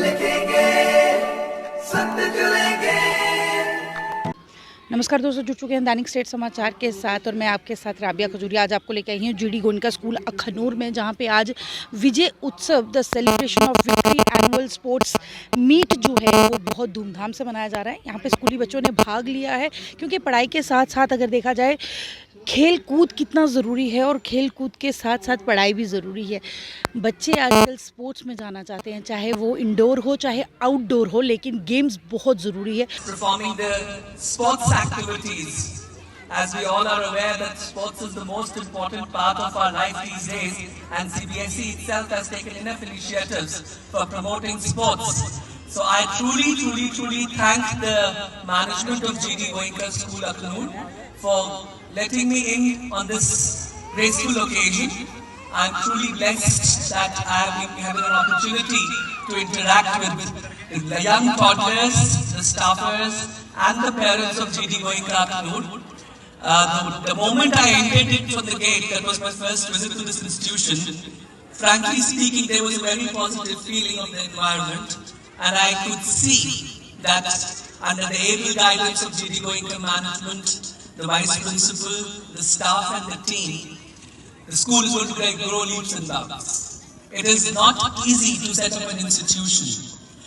लिखेंगे, सत्य चलेंगे। नमस्कार दोस्तों, जुड़ चुके हैं दैनिक स्टेट समाचार के साथ और मैं आपके साथ राबिया खजूरिया। आज आपको लेकर आई हूँ जीडी गोयनका स्कूल अखनूर में, जहाँ पे आज Vijay Utsav the celebration of victory annual sports meet जो है वो बहुत धूमधाम से मनाया जा रहा है। यहाँ पे स्कूली बच्चों ने भाग लिया है, क्योंकि पढ़ाई के साथ साथ अगर देखा जाए खेल कूद कितना ज़रूरी है और खेल कूद के साथ साथ पढ़ाई भी ज़रूरी है। बच्चे आजकल स्पोर्ट्स में जाना चाहते हैं, चाहे वो इंडोर हो चाहे आउटडोर हो, लेकिन गेम्स बहुत ज़रूरी है। Performing the sports activities. As we all are aware that sports is the most important part of our life these days, and CBSE itself has taken enough initiatives for promoting sports. So I truly thank the management of GD Goenka School Akhnoor for letting me in on this graceful occasion. I'm truly blessed that I have been having an opportunity to interact with the young toddlers, the staffers, and the parents of GD Goenka Akhnoor. The moment I entered it from the gate, that was my first visit to this institution. Frankly speaking, there was a very positive feeling of the environment, and I could see that under the able guidance of GD Goenka management, the vice principal, the staff, and the team, the school is going to grow leaps and bounds. It is not easy to set up an institution,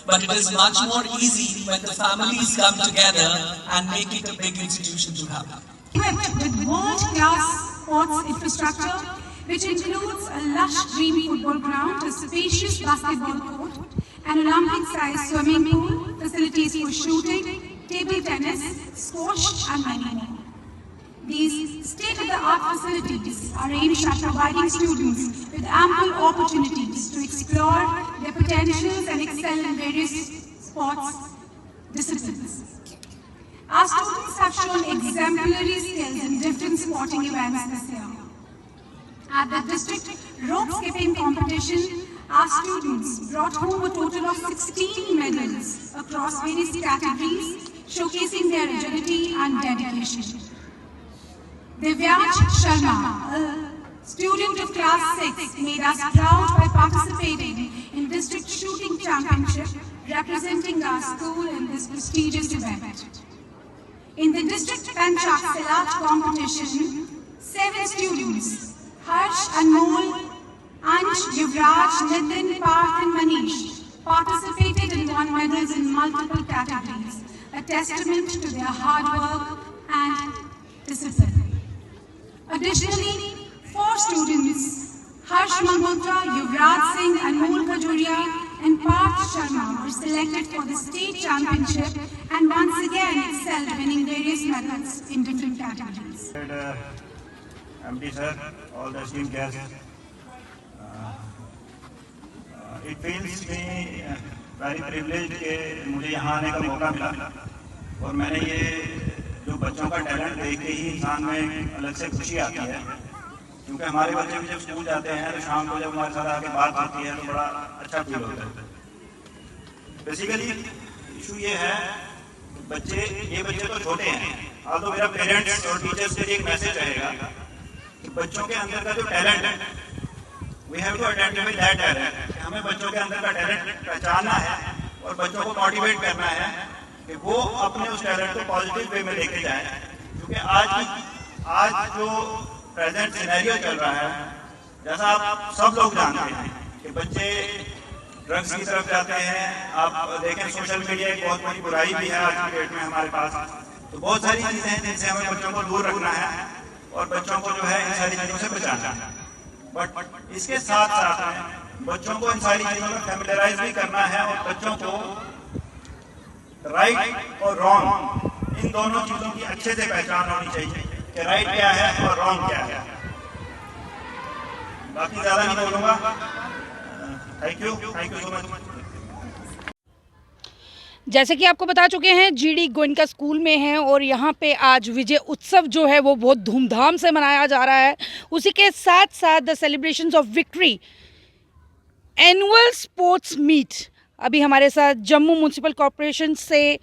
but it is much more easy when the families come together and make it a big institution to happen. Equipped with world-class sports infrastructure, which includes a lush, dreamy football ground, a spacious basketball court, an Olympic-sized swimming pool, facilities for shooting, table tennis, squash, and many more. These state-of-the-art facilities are aimed at providing students with ample opportunities to explore their potentials and excel in various sports disciplines. Our students have shown exemplary skills in different sporting events this year. At the district rope skipping competition, our students brought home a total of 16 medals across various categories, showcasing their agility and dedication. Divyansh Sharma, a student of class 6, made us proud by participating in district shooting championship, representing our school in this prestigious event. In the district Panchak Silat competition, 7 students, Harsh, Anmol, Ansh, Yuvraj, Nitin, Parth and Manish, participated and won medals in multiple categories, a testament to their hard work and discipline. Additionally, 4 students, Harsh Malhotra, Yuvraj Singh, Anmol Khajuria and Parth Sharma, were selected for the state championship and once again excelled, winning various medals in different categories. MD sir, all the esteemed guests, it feels me very privileged कि मुझे यहाँ आने का मौका मिला और मैंने ये जो बच्चों का टैलेंट देख के ही इंसान में अलग से खुशी आती है, क्योंकि हमारे बच्चे भी जब स्कूल जाते हैं तो शाम को जब हमारे साथ आके बात होती है तो बड़ा अच्छा फील होता है। बेसिकली इशू ये है, ये बच्चे तो छोटे हैं, तो मेरा पेरेंट्स और टीचर्स के लिए एक मैसेज रहेगा कि बच्चों के अंदर का जो टैलेंट है, we have to identify that talent. हमें बच्चों के अंदर का टैलेंट पहचानना है और बच्चों को मोटिवेट करना है कि वो अपने उस टैलेंट को पॉजिटिव वे में लेके जाएं, क्योंकि आज जो प्रेजेंट सिनेरियो चल रहा है, जैसा आप सब लोग जानते हैं कि बच्चे ड्रग्स की तरफ जाते हैं। आप देखें सोशल मीडिया एक बहुत बड़ी बुराई भी है आज की डेट में हमारे पास, तो बहुत सारी चीजें हैं जिनसे हमें बच्चों को दूर रखना है और बच्चों को जो है इन सारी चीजों से बचाना है। बट इसके साथ साथ बच्चों को इन सारी चीजों में फैमिलियराइज भी करना है और बच्चों को राइट और रॉन्ग इन दोनों चीजों की अच्छे से पहचान होनी चाहिए कि राइट क्या है और रॉन्ग क्या है। बाकी ज्यादा नहीं बोलूंगा। Thank you so much. जैसे कि आपको बता चुके हैं, जीडी गोयनका स्कूल में हैं और यहाँ पे आज विजय उत्सव जो है वो बहुत धूमधाम से मनाया जा रहा है। उसी के साथ साथ the celebrations of victory annual sports meet. अभी हमारे साथ जम्मू म्यूनसिपल कॉरपोरेशन से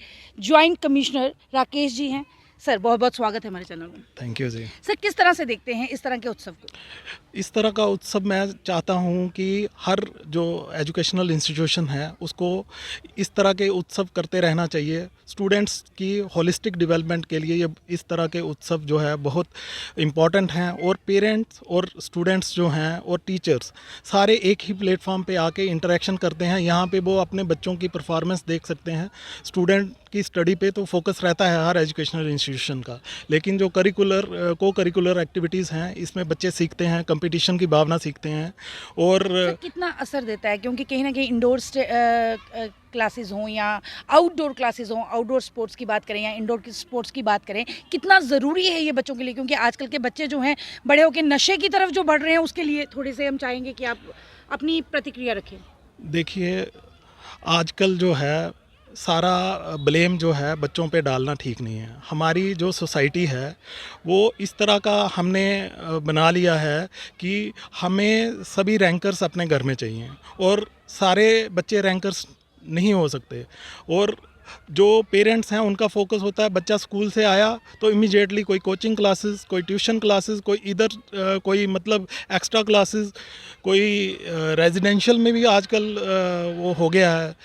जॉइंट कमिश्नर राकेश जी हैं। सर बहुत बहुत स्वागत है हमारे चैनल में। Thank you ji. सर किस तरह से देखते हैं इस तरह के उत्सव को? इस तरह का उत्सव मैं चाहता हूँ कि हर जो एजुकेशनल इंस्टीट्यूशन है उसको इस तरह के उत्सव करते रहना चाहिए। स्टूडेंट्स की होलिस्टिक डेवलपमेंट के लिए ये इस तरह के उत्सव जो है बहुत इम्पॉर्टेंट हैं, और पेरेंट्स और स्टूडेंट्स जो हैं और टीचर्स सारे एक ही प्लेटफॉर्म पे आके इंटरेक्शन करते हैं। यहाँ पे वो अपने बच्चों की परफॉर्मेंस देख सकते हैं। स्टूडेंट की स्टडी पे तो फोकस रहता है हर एजुकेशनल इंस्टीट्यूशन का, लेकिन जो को करिकुलर एक्टिविटीज़ हैं इसमें बच्चे सीखते हैं, कंपटीशन की भावना सीखते हैं। और सर कितना असर देता है, क्योंकि कहीं ना कहीं इंडोर क्लासेस हों या आउटडोर क्लासेस हों, आउटडोर स्पोर्ट्स की बात करें या इंडोर की स्पोर्ट्स की बात करें, कितना ज़रूरी है ये बच्चों के लिए? क्योंकि आजकल के बच्चे जो हैं बड़े होकर नशे की तरफ जो बढ़ रहे हैं, उसके लिए थोड़े से हम चाहेंगे कि आप अपनी प्रतिक्रिया रखें। देखिए, आजकल जो है सारा ब्लेम जो है बच्चों पे डालना ठीक नहीं है। हमारी जो सोसाइटी है वो इस तरह का हमने बना लिया है कि हमें सभी रैंकर्स अपने घर में चाहिए, और सारे बच्चे रैंकर्स नहीं हो सकते। और जो पेरेंट्स हैं उनका फोकस होता है बच्चा स्कूल से आया तो इमीडिएटली कोई कोचिंग क्लासेस, कोई ट्यूशन क्लासेस, कोई इधर कोई मतलब एक्स्ट्रा क्लासेस, कोई रेजिडेंशियल में भी आजकल वो हो गया है।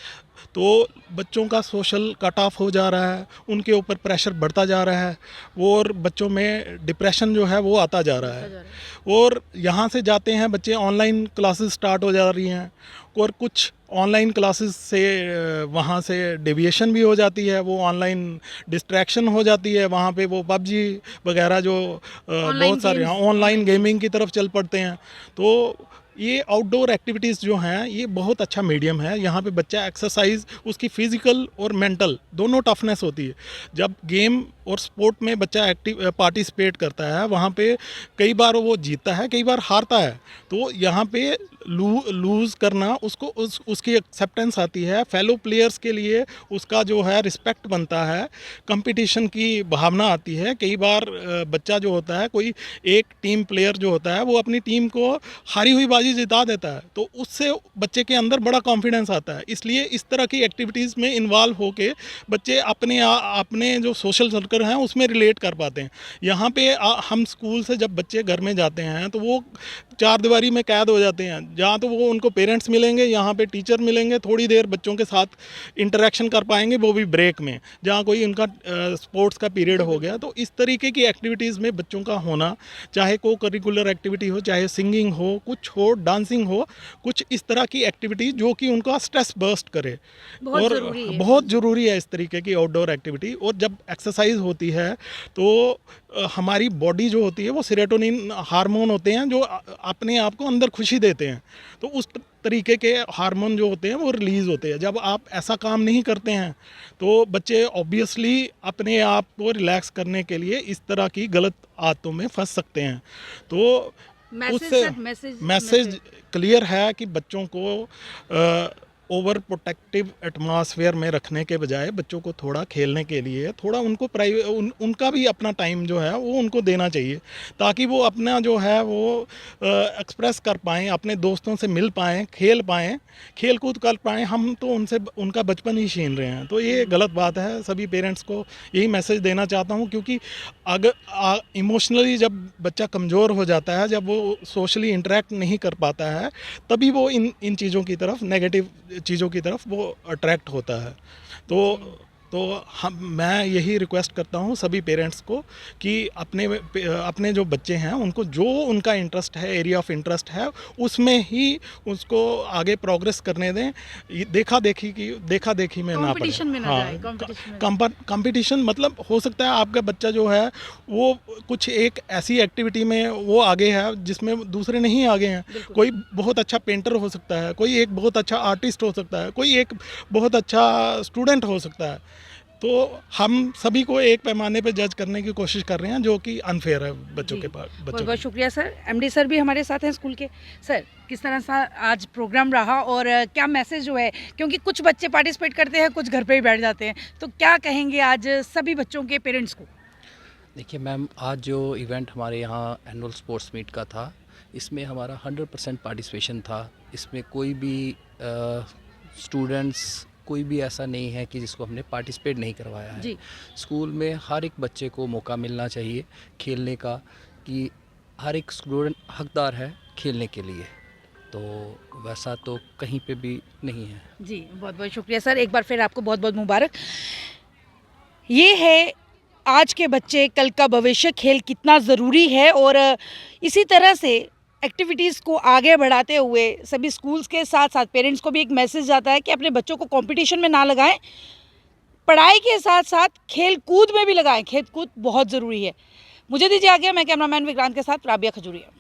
तो बच्चों का सोशल कट ऑफ हो जा रहा है, उनके ऊपर प्रेशर बढ़ता जा रहा है, और बच्चों में डिप्रेशन जो है वो आता जा रहा है। और यहाँ से जाते हैं बच्चे, ऑनलाइन क्लासेस स्टार्ट हो जा रही हैं, और कुछ ऑनलाइन क्लासेस से वहाँ से डेविएशन भी हो जाती है, वो ऑनलाइन डिस्ट्रैक्शन हो जाती है। वहाँ पे वो पबजी वगैरह जो बहुत सारे ऑनलाइन गेमिंग की तरफ चल पड़ते हैं। तो ये आउटडोर एक्टिविटीज़ जो हैं ये बहुत अच्छा मीडियम है। यहाँ पे बच्चा एक्सरसाइज, उसकी फ़िज़िकल और मेंटल दोनों टफनेस होती है। जब गेम और स्पोर्ट में बच्चा पार्टिसिपेट करता है, वहाँ पे कई बार वो जीतता है, कई बार हारता है। तो यहाँ पे लूज़ करना उसकी एक्सेप्टेंस आती है, फेलो प्लेयर्स के लिए उसका जो है रिस्पेक्ट बनता है, कंपटीशन की भावना आती है। कई बार बच्चा जो होता है, कोई एक टीम प्लेयर जो होता है वो अपनी टीम को हारी हुई बाजी जिता देता है, तो उससे बच्चे के अंदर बड़ा कॉन्फिडेंस आता है। इसलिए इस तरह की एक्टिविटीज़ में इन्वॉल्व होके बच्चे अपने जो सोशल सर्कल हैं उसमें रिलेट कर पाते हैं। यहाँ पे हम स्कूल से जब बच्चे घर में जाते हैं तो वो चार दीवारी में कैद हो जाते हैं। जहाँ तो वो उनको पेरेंट्स मिलेंगे, यहाँ पे टीचर मिलेंगे, थोड़ी देर बच्चों के साथ इंटरेक्शन कर पाएंगे, वो भी ब्रेक में, जहाँ कोई उनका स्पोर्ट्स का पीरियड हो गया। तो इस तरीके की एक्टिविटीज़ में बच्चों का होना, चाहे को करिकुलर एक्टिविटी हो, चाहे सिंगिंग हो, कुछ हो, डांसिंग हो, कुछ इस तरह की एक्टिविटी जो कि उनका स्ट्रेस बर्स्ट करे, और बहुत ज़रूरी है इस तरीके की आउटडोर एक्टिविटी। और जब एक्सरसाइज होती है तो हमारी बॉडी जो होती है वो सेरोटोनिन हार्मोन होते हैं जो अपने आप को अंदर खुशी देते हैं। तो उस तरीके के हार्मोन जो होते हैं वो रिलीज़ होते हैं। जब आप ऐसा काम नहीं करते हैं तो बच्चे ऑब्वियसली अपने आप को रिलैक्स करने के लिए इस तरह की गलत आदतों में फंस सकते हैं। तो उससे मैसेज क्लियर है कि बच्चों को ओवर प्रोटेक्टिव एटमॉस्फेयर में रखने के बजाय बच्चों को थोड़ा खेलने के लिए, थोड़ा उनको उनका भी अपना टाइम जो है वो उनको देना चाहिए, ताकि वो अपना जो है वो एक्सप्रेस कर पाएँ, अपने दोस्तों से मिल पाएँ, खेल पाएँ, खेल कूद कर पाएँ। हम तो उनका बचपन ही छीन रहे हैं, तो ये गलत बात है। सभी पेरेंट्स को यही मैसेज देना चाहता हूँ, क्योंकि अगर इमोशनली जब बच्चा कमज़ोर हो जाता है, जब वो सोशली इंटरेक्ट नहीं कर पाता है, तभी वो इन चीज़ों की तरफ, नेगेटिव चीज़ों की तरफ वो अट्रैक्ट होता है। तो मैं यही रिक्वेस्ट करता हूँ सभी पेरेंट्स को कि अपने जो बच्चे हैं उनको जो उनका इंटरेस्ट है, एरिया ऑफ इंटरेस्ट है, उसमें ही उसको आगे प्रोग्रेस करने दें। देखा देखी में ना पड़े। हाँ, कंपटीशन मतलब हो सकता है आपका बच्चा जो है वो कुछ एक ऐसी एक्टिविटी में वो आगे है जिसमें दूसरे नहीं आगे हैं। कोई बहुत अच्छा पेंटर हो सकता है, कोई एक बहुत अच्छा आर्टिस्ट हो सकता है, कोई एक बहुत अच्छा स्टूडेंट हो सकता है। तो हम सभी को एक पैमाने पे जज करने की कोशिश कर रहे हैं, जो कि अनफेयर है बच्चों के पास। बहुत शुक्रिया सर। एमडी सर भी हमारे साथ हैं स्कूल के। सर किस तरह सा आज प्रोग्राम रहा और क्या मैसेज जो है, क्योंकि कुछ बच्चे पार्टिसिपेट करते हैं, कुछ घर पे ही बैठ जाते हैं, तो क्या कहेंगे आज सभी बच्चों के पेरेंट्स को? देखिए मैम, आज जो इवेंट हमारे यहाँ एनुअल स्पोर्ट्स मीट का था, इसमें हमारा 100% पार्टिसिपेशन था। इसमें कोई भी स्टूडेंट्स कोई भी ऐसा नहीं है कि जिसको हमने पार्टिसिपेट नहीं करवाया है। जी। स्कूल में हर एक बच्चे को मौका मिलना चाहिए खेलने का, कि हर एक स्टूडेंट हकदार है खेलने के लिए, तो वैसा तो कहीं पे भी नहीं है। जी, बहुत बहुत शुक्रिया सर, एक बार फिर आपको बहुत बहुत मुबारक। ये है आज के बच्चे कल का भविष्य, खेल कितना ज़रूरी है, और इसी तरह से एक्टिविटीज़ को आगे बढ़ाते हुए सभी स्कूल्स के साथ साथ पेरेंट्स को भी एक मैसेज जाता है कि अपने बच्चों को कंपटीशन में ना लगाएं, पढ़ाई के साथ साथ खेल कूद में भी लगाएं। खेल कूद बहुत ज़रूरी है। मुझे दीजिए आगे, मैं कैमरामैन विक्रांत के साथ राबिया खजूरिया।